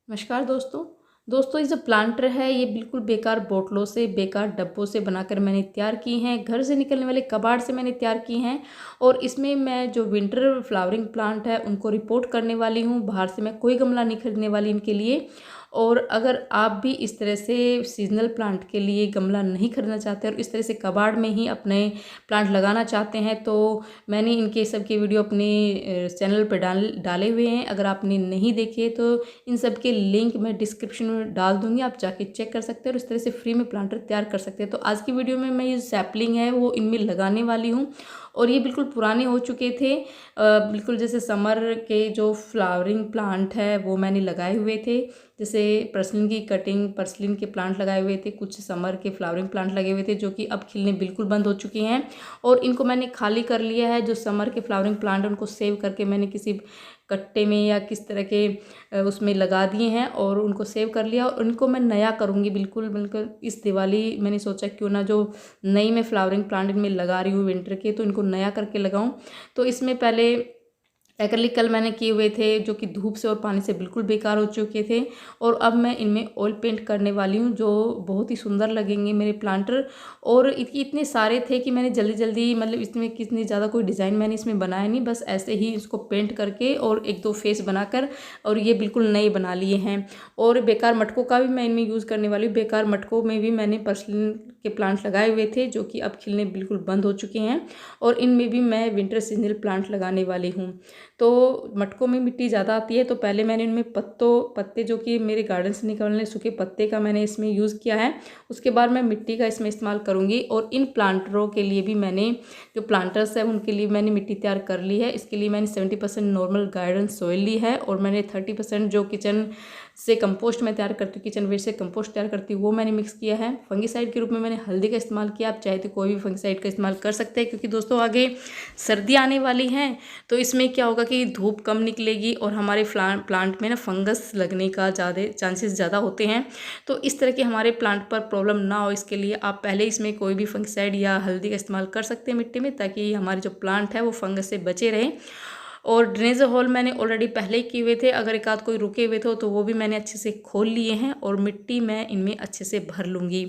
नमस्कार दोस्तों ये जो प्लांटर है ये बिल्कुल बेकार बोतलों से बेकार डब्बों से बनाकर मैंने तैयार की हैं। घर से निकलने वाले कबाड़ से मैंने तैयार की हैं और इसमें मैं जो विंटर फ्लावरिंग प्लांट है उनको रिपोर्ट करने वाली हूँ। बाहर से मैं कोई गमला नहीं खरीदने वाली इनके लिए। और अगर आप भी इस तरह से सीजनल प्लांट के लिए गमला नहीं खरीदना चाहते और इस तरह से कबाड़ में ही अपने प्लांट लगाना चाहते हैं तो मैंने इनके सब के वीडियो अपने चैनल पर डाले हुए हैं। अगर आपने नहीं देखे तो इन सब के लिंक मैं डिस्क्रिप्शन में डाल दूंगी, आप जाके चेक कर सकते हैं और इस तरह से फ्री में प्लांटर तैयार कर सकते हैं। तो आज की वीडियो में मैं ये सैपलिंग है वो इनमें लगाने वाली हूँ और ये बिल्कुल पुराने हो चुके थे। बिल्कुल जैसे समर के जो फ्लावरिंग प्लांट है वो मैंने लगाए हुए थे। जैसे पर्सलिन की कटिंग, पर्सलिन के प्लांट लगाए हुए थे, कुछ समर के फ्लावरिंग प्लांट लगे हुए थे जो कि अब खिलने बिल्कुल बंद हो चुके हैं। और इनको मैंने खाली कर लिया है। जो समर के फ्लावरिंग प्लांट है उनको सेव करके मैंने किसी कट्टे में या किस तरह के उसमें लगा दिए हैं और उनको सेव कर लिया। और उनको मैं नया करूँगी बिल्कुल बिल्कुल इस दिवाली। मैंने सोचा क्यों ना जो नई मैं फ्लावरिंग प्लांट इनमें लगा रही हूँ विंटर के, तो इनको नया करके लगाऊं। तो इसमें पहले एक्रेलिक कलर मैंने किए हुए थे जो कि धूप से और पानी से बिल्कुल बेकार हो चुके थे। और अब मैं इनमें ऑयल पेंट करने वाली हूँ जो बहुत ही सुंदर लगेंगे मेरे प्लांटर। और इतने सारे थे कि मैंने जल्दी जल्दी मतलब इसमें कितनी ज़्यादा कोई डिज़ाइन मैंने इसमें बनाया नहीं, बस ऐसे ही इसको पेंट करके और एक दो फेस बनाकर और ये बिल्कुल नए बना लिए हैं। और बेकार मटकों का भी मैं इनमें यूज़ करने वाली हूँ। बेकार मटकों में भी मैंने पर्सलिन के प्लांट लगाए हुए थे जो कि अब खिलने बिल्कुल बंद हो चुके हैं और इनमें भी मैं विंटर सीजनल प्लांट लगाने वाली हूँ। तो मटकों में मिट्टी ज़्यादा आती है तो पहले मैंने इनमें पत्ते जो कि मेरे गार्डन से निकलने सूखे पत्ते का मैंने इसमें यूज़ किया है। उसके बाद मैं मिट्टी का इसमें इस्तेमाल करूँगी। और इन प्लांटरों के लिए भी मैंने जो प्लांटर्स है उनके लिए मैंने मिट्टी तैयार कर ली है। इसके लिए मैंने 70% नॉर्मल गार्डन सॉइल ली है और मैंने 30% जो किचन से कंपोस्ट मैं तैयार करती हूँ, किचन वेस्ट से कंपोस्ट तैयार करती हूँ, वो मैंने मिक्स किया है। फंगीसाइड के रूप में मैंने हल्दी का इस्तेमाल किया। आप चाहे तो कोई भी फंगीसाइड का इस्तेमाल कर सकते हैं क्योंकि दोस्तों आगे सर्दी आने वाली है तो इसमें क्या होगा कि धूप कम निकलेगी और हमारे प्लांट में ना फंगस लगने का ज़्यादा चांसेस ज़्यादा होते हैं। तो इस तरह के हमारे प्लांट पर प्रॉब्लम ना हो इसके लिए आप पहले इसमें कोई भी फंगीसाइड या हल्दी का इस्तेमाल कर सकते हैं मिट्टी में, ताकि हमारे जो प्लांट है वो फंगस से बचे रहें। और ड्रेनेज होल मैंने ऑलरेडी पहले ही किए हुए थे, अगर एक आध कोई रुके हुए थे तो वो भी मैंने अच्छे से खोल लिए हैं और मिट्टी मैं इनमें अच्छे से भर लूँगी।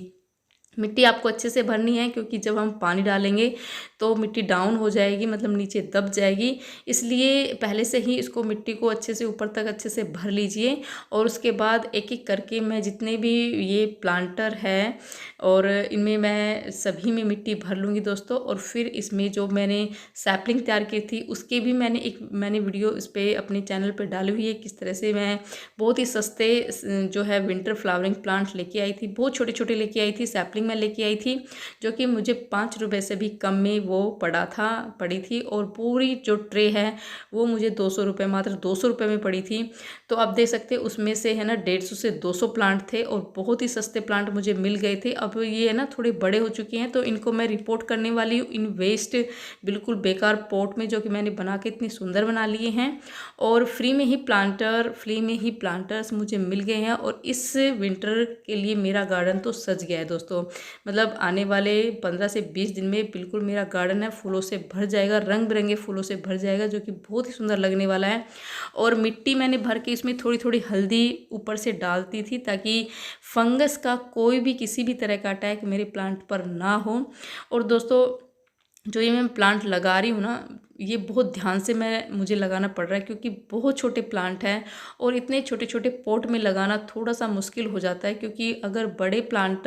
मिट्टी आपको अच्छे से भरनी है क्योंकि जब हम पानी डालेंगे तो मिट्टी डाउन हो जाएगी, मतलब नीचे दब जाएगी। इसलिए पहले से ही इसको मिट्टी को अच्छे से ऊपर तक अच्छे से भर लीजिए। और उसके बाद एक एक करके मैं जितने भी ये प्लांटर है और इनमें मैं सभी में मिट्टी भर लूँगी दोस्तों। और फिर इसमें जो मैंने सैपलिंग तैयार की थी उसके भी मैंने वीडियो इस पर अपने चैनल पर डाली हुई है, किस तरह से मैं बहुत ही सस्ते जो है विंटर फ्लावरिंग प्लांट लेके आई थी। बहुत छोटे छोटे लेके आई थी, सैपलिंग में लेके आई थी जो कि मुझे 5 रुपये से भी कम में वो पड़ी थी। और पूरी जो ट्रे है वो मुझे 200 रुपये, मात्र 200 रुपये में पड़ी थी। तो आप देख सकते हैं उसमें से है ना 150 से 200 प्लांट थे और बहुत ही सस्ते प्लांट मुझे मिल गए थे। अब ये है ना थोड़े बड़े हो चुके हैं तो इनको मैं रिपोर्ट करने वाली हूँ इन वेस्ट बिल्कुल बेकार पॉट में जो कि मैंने बना के इतनी सुंदर बना लिए हैं। और फ्री में ही प्लांटर्स मुझे मिल गए हैं और इस विंटर के लिए मेरा गार्डन तो सज गया है दोस्तों। मतलब आने वाले 15 से 20 दिन में बिल्कुल मेरा गार्डन है फूलों से भर जाएगा, रंग बिरंगे फूलों से भर जाएगा जो कि बहुत ही सुंदर लगने वाला है। और मिट्टी मैंने भर के इसमें थोड़ी थोड़ी हल्दी ऊपर से डालती थी ताकि फंगस का कोई भी किसी भी तरह का अटैक मेरे प्लांट पर ना हो। और दोस्तों जो ये मैं प्लांट लगा रही हूँ ना ये बहुत ध्यान से मुझे लगाना पड़ रहा है क्योंकि बहुत छोटे प्लांट हैं और इतने छोटे छोटे पॉट में लगाना थोड़ा सा मुश्किल हो जाता है। क्योंकि अगर बड़े प्लांट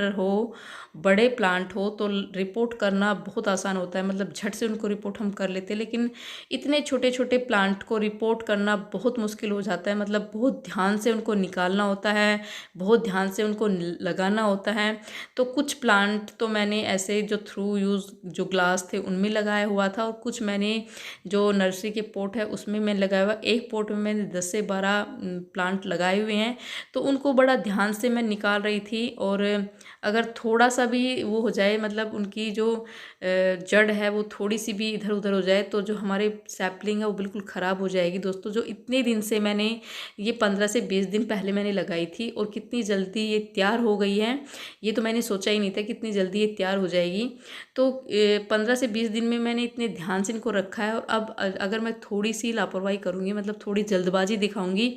हो तो रिपोर्ट करना बहुत आसान होता है, मतलब झट से उनको रिपोर्ट हम कर लेते हैं। लेकिन इतने छोटे छोटे प्लांट को रिपोर्ट करना बहुत मुश्किल हो जाता है, मतलब बहुत ध्यान से उनको निकालना होता है, बहुत ध्यान से उनको लगाना होता है। तो कुछ प्लांट तो मैंने ऐसे जो थ्रू यूज़ जो ग्लास थे उनमें लगाया हुआ था और कुछ मैंने जो नर्सरी के पोट है उसमें मैं लगाया हुआ। एक पोट में मैंने 10 से 12 प्लांट लगाए हुए हैं तो उनको बड़ा ध्यान से मैं निकाल रही थी। और अगर थोड़ा सा भी वो हो जाए, मतलब उनकी जो जड़ है वो थोड़ी सी भी इधर उधर हो जाए तो जो हमारे सैपलिंग है वो बिल्कुल ख़राब हो जाएगी दोस्तों। जो इतने दिन से मैंने ये 15 से 20 दिन पहले मैंने लगाई थी और कितनी जल्दी ये तैयार हो गई है, ये तो मैंने सोचा ही नहीं था कितनी जल्दी ये तैयार हो जाएगी। तो 15 से 20 दिन में मैंने इतने ध्यान से इनको रखा है है। और अब अगर मैं थोड़ी सी लापरवाही करूँगी, मतलब थोड़ी जल्दबाजी दिखाऊँगी,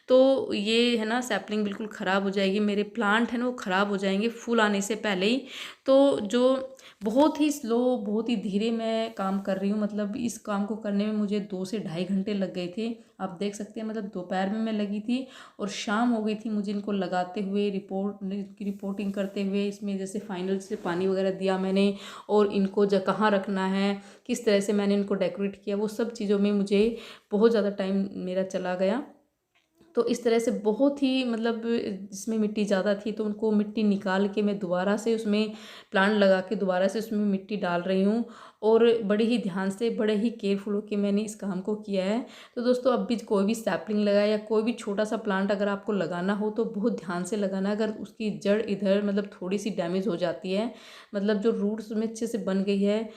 तो ये है ना सैपलिंग बिल्कुल ख़राब हो जाएगी, मेरे प्लांट है ना वो ख़राब हो जाएंगे फूल आने से पहले ही। तो जो बहुत ही स्लो, बहुत ही धीरे मैं काम कर रही हूँ, मतलब इस काम को करने में मुझे 2 से ढाई घंटे लग गए थे। आप देख सकते हैं, मतलब दोपहर में मैं लगी थी और शाम हो गई थी मुझे इनको लगाते हुए, रिपोर्टिंग करते हुए। इसमें जैसे फाइनल से पानी वगैरह दिया मैंने, और इनको कहाँ रखना है, किस तरह से मैंने इनको डेकोरेट किया, वो सब चीज़ों में मुझे बहुत ज़्यादा टाइम मेरा चला गया। तो इस तरह से बहुत ही, मतलब जिसमें मिट्टी ज़्यादा थी तो उनको मिट्टी निकाल के मैं दोबारा से उसमें प्लांट लगा के दोबारा से उसमें मिट्टी डाल रही हूँ। और बड़े ही ध्यान से, बड़े ही केयरफुल होकर मैंने इस काम को किया है। तो दोस्तों, अब भी कोई भी सैपलिंग लगाए या कोई भी छोटा सा प्लांट अगर आपको लगाना हो तो बहुत ध्यान से लगाना। अगर उसकी जड़ इधर मतलब थोड़ी सी डैमेज हो जाती है, मतलब जो रूट्स में अच्छे से बन गई है,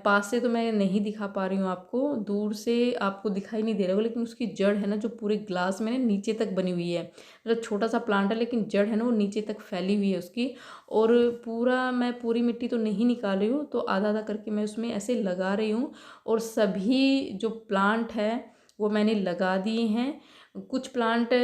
पास से तो मैं नहीं दिखा पा रही हूँ आपको, दूर से आपको दिखाई नहीं दे रहा होगा, लेकिन उसकी जड़ है ना जो पूरे ग्लास में ना नीचे तक बनी हुई है। मतलब छोटा सा प्लांट है लेकिन जड़ है ना वो नीचे तक फैली हुई है उसकी। और मैं पूरी मिट्टी तो नहीं निकाल रही हूँ, तो आधा आधा करके मैं उसमें ऐसे लगा रही हूँ। और सभी जो प्लांट है वो मैंने लगा दिए हैं। कुछ प्लांट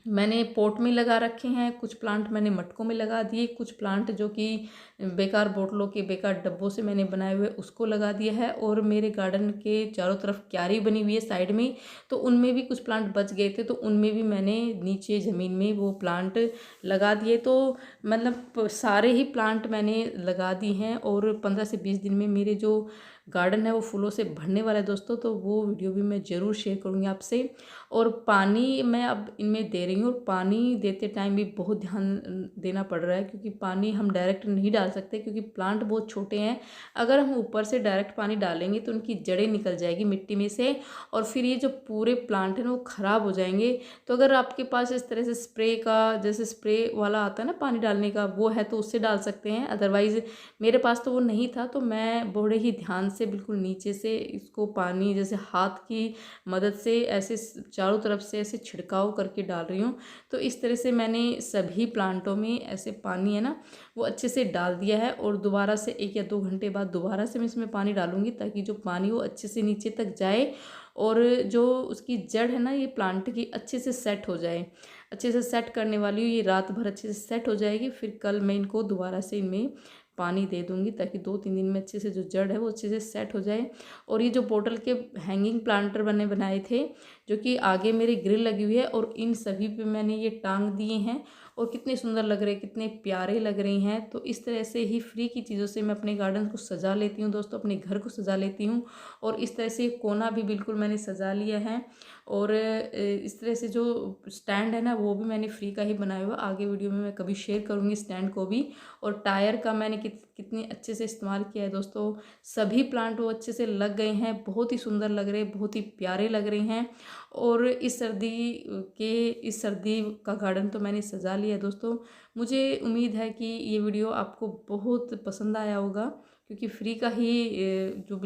मैंने पॉट में लगा रखे हैं, कुछ प्लांट मैंने मटकों में लगा दिए, कुछ प्लांट जो कि बेकार बोतलों के बेकार डब्बों से मैंने बनाए हुए उसको लगा दिया है। और मेरे गार्डन के चारों तरफ क्यारी बनी हुई है साइड में, तो उनमें भी कुछ प्लांट बच गए थे, तो उनमें भी मैंने नीचे ज़मीन में वो प्लांट लगा दिए। तो मतलब सारे ही प्लांट मैंने लगा दिए हैं, और 15 से 20 दिन में मेरे जो गार्डन है वो फूलों से भरने वाला है दोस्तों। तो वो वीडियो भी मैं ज़रूर शेयर करूँगी आपसे। और पानी मैं अब इनमें दे रही हूँ, और पानी देते टाइम भी बहुत ध्यान देना पड़ रहा है, क्योंकि पानी हम डायरेक्ट नहीं डाल सकते, क्योंकि प्लांट बहुत छोटे हैं। अगर हम ऊपर से डायरेक्ट पानी डालेंगे तो उनकी जड़ें निकल जाएगी मिट्टी में से, और फिर ये जो पूरे प्लांट हैं वो ख़राब हो जाएंगे। तो अगर आपके पास इस तरह से स्प्रे का, जैसे स्प्रे वाला आता है ना पानी डालने का, वो है तो उससे डाल सकते हैं। अदरवाइज़ मेरे पास तो वो नहीं था, तो मैं बड़े ही ध्यान से बिल्कुल नीचे से इसको पानी जैसे हाथ की मदद से ऐसे चारों तरफ से ऐसे छिड़काव करके डाल रही हूँ। तो इस तरह से मैंने सभी प्लांटों में ऐसे पानी है ना वो अच्छे से डाल दिया है। और दोबारा से 1 या 2 घंटे बाद दोबारा से मैं इसमें पानी डालूंगी, ताकि जो पानी वो अच्छे से नीचे तक जाए, और जो उसकी जड़ है ना ये प्लांट की अच्छे से सेट हो जाए। अच्छे से सेट करने वाली हूँ, ये रात भर अच्छे से सेट हो जाएगी। फिर कल मैं इनको दोबारा से इनमें पानी दे दूँगी, ताकि 2-3 दिन में अच्छे से जो जड़ है वो अच्छे से सेट हो जाए। और ये जो बोतल के हैंगिंग प्लांटर बनाए थे, जो कि आगे मेरी ग्रिल लगी हुई है, और इन सभी पे मैंने ये टांग दिए हैं, और कितने सुंदर लग रहे हैं, कितने प्यारे लग रहे हैं। तो इस तरह से ही फ्री की चीज़ों से मैं अपने गार्डन को सजा लेती हूँ दोस्तों, अपने घर को सजा लेती हूँ। और इस तरह से कोना भी बिल्कुल मैंने सजा लिया है। और इस तरह से जो स्टैंड है ना वो भी मैंने फ्री का ही बनाया हुआ, आगे वीडियो में मैं कभी शेयर करूँगी स्टैंड को भी। और टायर का मैंने कितने अच्छे से इस्तेमाल किया है दोस्तों। सभी प्लांट वो अच्छे से लग गए हैं, बहुत ही सुंदर लग रहे हैं, बहुत ही प्यारे लग रहे हैं। और इस सर्दी का गार्डन तो मैंने सजा लिया है दोस्तों। मुझे उम्मीद है कि ये वीडियो आपको बहुत पसंद आया होगा, क्योंकि फ्री का ही जो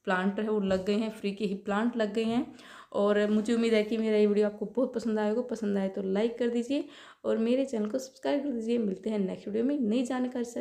प्लांट है वो लग गए हैं, फ्री के ही प्लांट लग गए हैं। और मुझे उम्मीद है कि मेरा ये वीडियो आपको बहुत पसंद आएगा। पसंद आए तो लाइक कर दीजिए, और मेरे चैनल को सब्सक्राइब कर दीजिए। मिलते हैं नेक्स्ट वीडियो में नई जानकारी से।